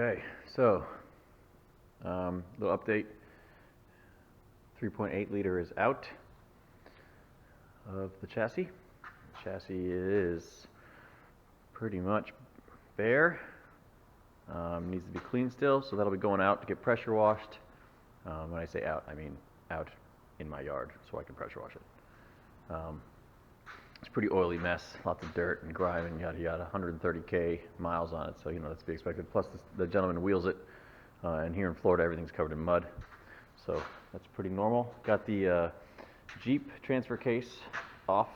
Okay, so little update. 3.8 liter is out of the chassis. The chassis is pretty much bare. Needs to be cleaned still, so that'll be going out to get pressure washed. When I say out, I mean out in my yard so I can pressure wash it. It's a pretty oily mess, lots of dirt and grime and yada yada, 130K miles on it, so that's to be expected. Plus the gentleman wheels it, and here in Florida everything's covered in mud, so that's pretty normal. Got the Jeep transfer case off,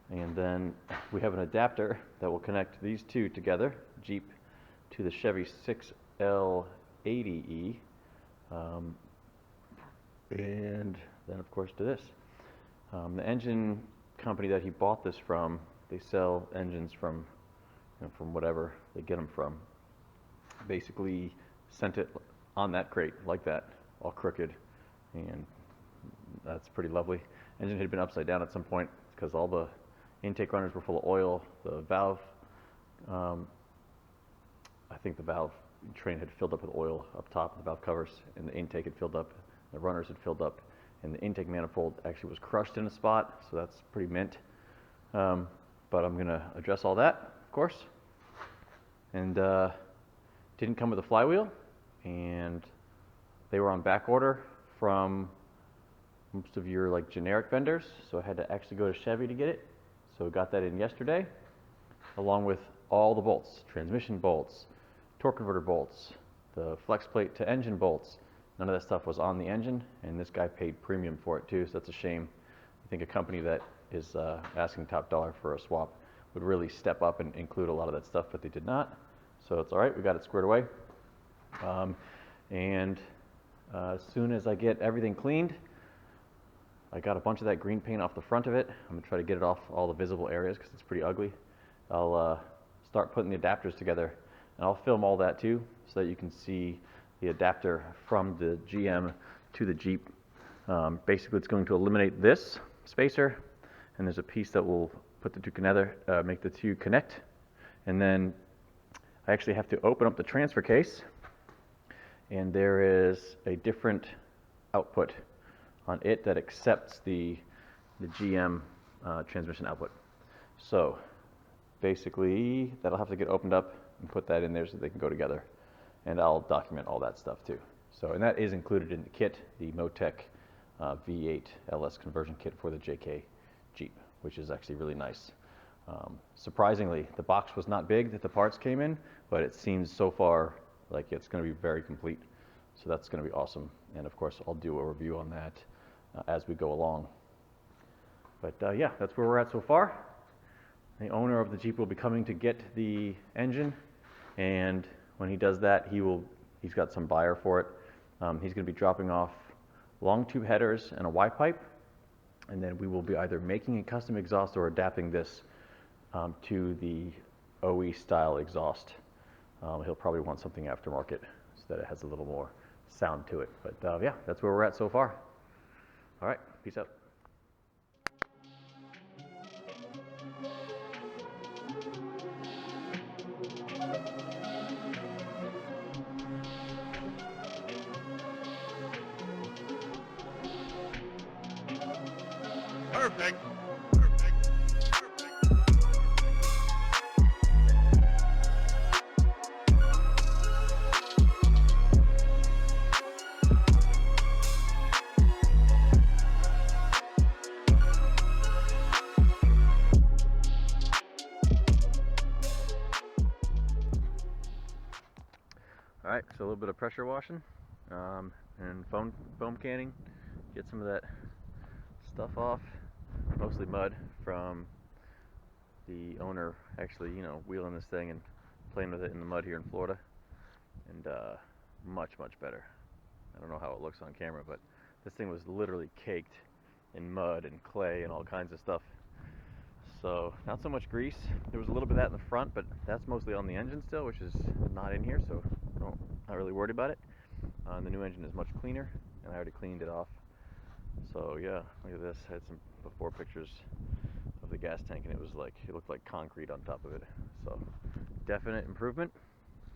and then we have an adapter that will connect these two together, Jeep to the Chevy 6L80E, and then of course to this. The engine company that he bought this from, they sell engines from whatever they get them from. Basically sent it on that crate like that, all crooked, and that's pretty lovely. Engine had been upside down at some point because all the intake runners were full of oil. The valve, I think the valve train had filled up with oil up top, the valve covers, and the intake had filled up, the runners had filled up, and the intake manifold actually was crushed in a spot, so that's pretty mint. But I'm gonna address all that, of course. And didn't come with a flywheel, and they were on back order from most of your generic vendors, so I had to actually go to Chevy to get it. So got that in yesterday, along with all the bolts, transmission bolts, torque converter bolts, the flex plate to engine bolts. None of that stuff was on the engine, and this guy paid premium for it too, so that's a shame. I think a company that is asking top dollar for a swap would really step up and include a lot of that stuff, but they did not. So it's all right, we got it squared away. As soon as I get everything cleaned, I got a bunch of that green paint off the front of it. I'm gonna try to get it off all the visible areas because it's pretty ugly. I'll start putting the adapters together, and I'll film all that too so that you can see the adapter from the GM to the Jeep. Basically it's going to eliminate this spacer, and there's a piece that will put the two together, make the two connect, and then I actually have to open up the transfer case, and there is a different output on it that accepts the GM transmission output. So basically that'll have to get opened up and put that in there so they can go together, and I'll document all that stuff too. So, and that is included in the kit, the Motec V8 LS conversion kit for the JK Jeep, which is actually really nice. Surprisingly, the box was not big that the parts came in, but it seems so far like it's going to be very complete. So that's going to be awesome. And of course, I'll do a review on that as we go along. But yeah, that's where we're at so far. The owner of the Jeep will be coming to get the engine, and when he does that, he's got some buyer for it. He's going to be dropping off long tube headers and a Y pipe, and then we will be either making a custom exhaust or adapting this to the OE style exhaust. He'll probably want something aftermarket so that it has a little more sound to it. But yeah, that's where we're at so far. All right, peace out. Perfect. All right, so a little bit of pressure washing and foam canning. Get some of that stuff off, mostly mud from the owner actually, wheeling this thing and playing with it in the mud here in Florida, and much better. I don't know how it looks on camera, but this thing was literally caked in mud and clay and all kinds of stuff. So not so much grease. There was a little bit of that in the front, but that's mostly on the engine still, which is not in here, so not really worried about it. The new engine is much cleaner, and I already cleaned it off. So yeah, look at this. I had some before pictures of the gas tank, and it looked like concrete on top of it. So definite improvement,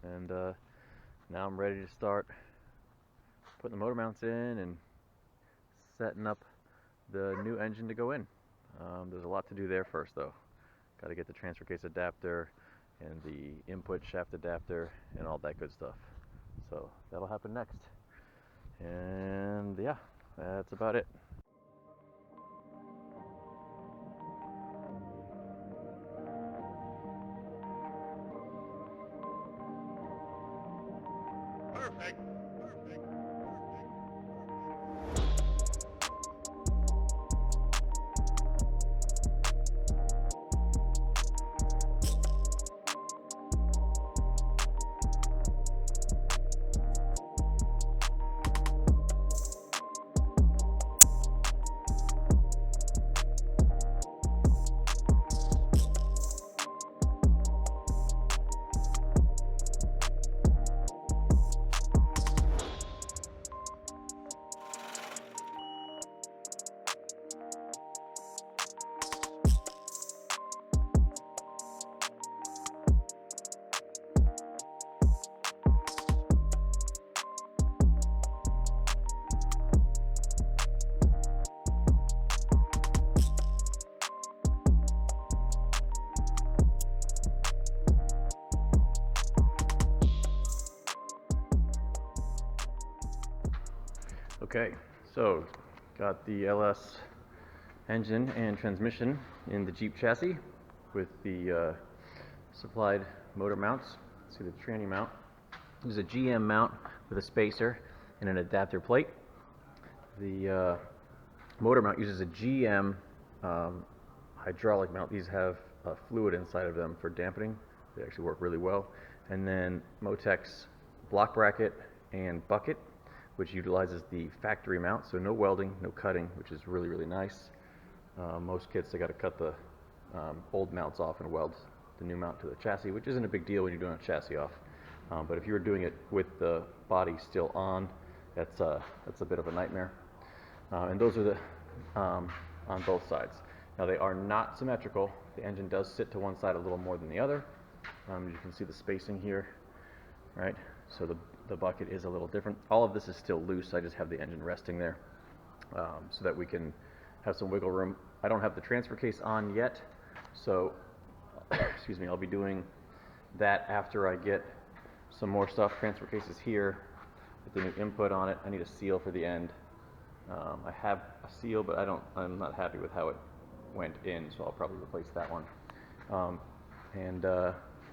and Now I'm ready to start putting the motor mounts in and setting up the new engine to go in. There's a lot to do there first though. Got to get the transfer case adapter and the input shaft adapter and all that good stuff. So that'll happen next. And yeah, that's about it. Perfect. Okay, so got the LS engine and transmission in the Jeep chassis with the supplied motor mounts. See the tranny mount. There's a GM mount with a spacer and an adapter plate. The motor mount uses a GM hydraulic mount. These have fluid inside of them for dampening. They actually work really well. And then Motec's block bracket and bucket, which utilizes the factory mount, so no welding, no cutting, which is really, really nice. Most kits, they got to cut the old mounts off and weld the new mount to the chassis, which isn't a big deal when you're doing a chassis off. But if you were doing it with the body still on, that's a bit of a nightmare. And those are the on both sides. Now they are not symmetrical. The engine does sit to one side a little more than the other. You can see the spacing here, right? So the bucket is a little different. All of this is still loose. I just have the engine resting there so that we can have some wiggle room. I don't have the transfer case on yet, so excuse me, I'll be doing that after I get some more stuff. Transfer case is here with the new input on it. I need a seal for the end. I have a seal, but I'm not happy with how it went in, so I'll probably replace that one.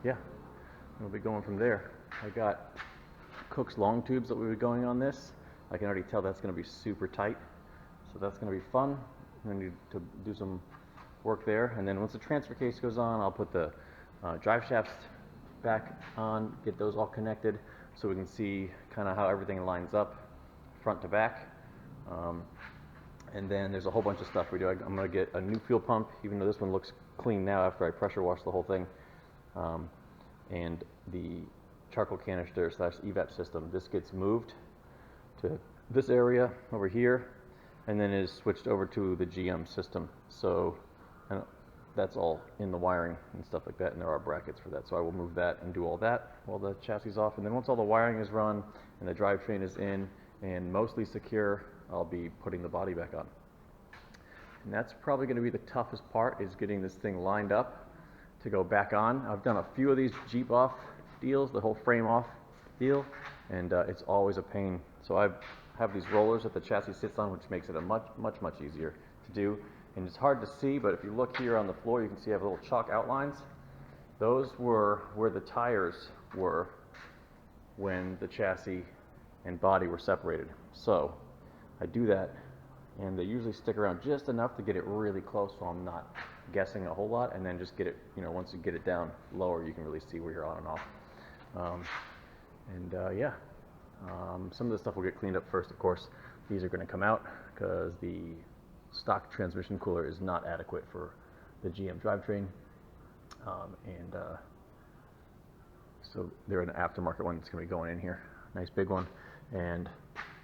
Yeah, we'll be going from there. I got Cook's long tubes that will be going on this. I can already tell that's going to be super tight, so that's going to be fun. I'm going to need to do some work there, and then once the transfer case goes on, I'll put the drive shafts back on, get those all connected so we can see kind of how everything lines up front to back. And then there's a whole bunch of stuff we do. I'm going to get a new fuel pump, even though this one looks clean now after I pressure wash the whole thing. And the charcoal canister / evap system, this gets moved to this area over here and then is switched over to the GM system. So and that's all in the wiring and stuff like that, and there are brackets for that. So I will move that and do all that while the chassis is off. And then once all the wiring is run and the drivetrain is in and mostly secure, I'll be putting the body back on. And that's probably going to be the toughest part, is getting this thing lined up to go back on. I've done a few of these Jeep off deals, the whole frame off deal, and it's always a pain. So I have these rollers that the chassis sits on, which makes it a much easier to do. And it's hard to see, but if you look here on the floor, you can see I have little chalk outlines. Those were where the tires were when the chassis and body were separated. So I do that, and they usually stick around just enough to get it really close so I'm not guessing a whole lot, and then just get it, once you get it down lower, you can really see where you're on and off. Some of the stuff will get cleaned up first, of course. These are going to come out because the stock transmission cooler is not adequate for the GM drivetrain. So they're an aftermarket one that's going to be going in here. Nice big one. And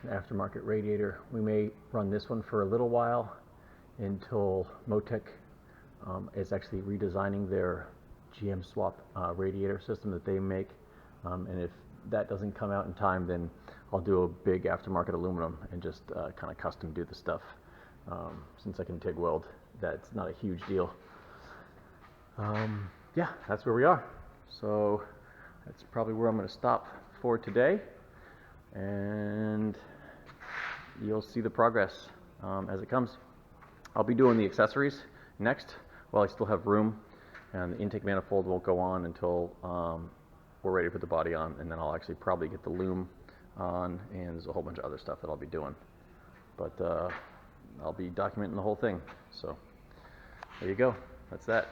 an aftermarket radiator. We may run this one for a little while until Motec is actually redesigning their GM swap radiator system that they make. And if that doesn't come out in time, then I'll do a big aftermarket aluminum and just kind of custom do the stuff. Since I can TIG weld, that's not a huge deal. Yeah, that's where we are. So that's probably where I'm going to stop for today, and you'll see the progress as it comes. I'll be doing the accessories next while I still have room, and the intake manifold won't go on until we're ready to put the body on, and then I'll actually probably get the loom on, and there's a whole bunch of other stuff that I'll be doing. But I'll be documenting the whole thing. So there you go. That's that.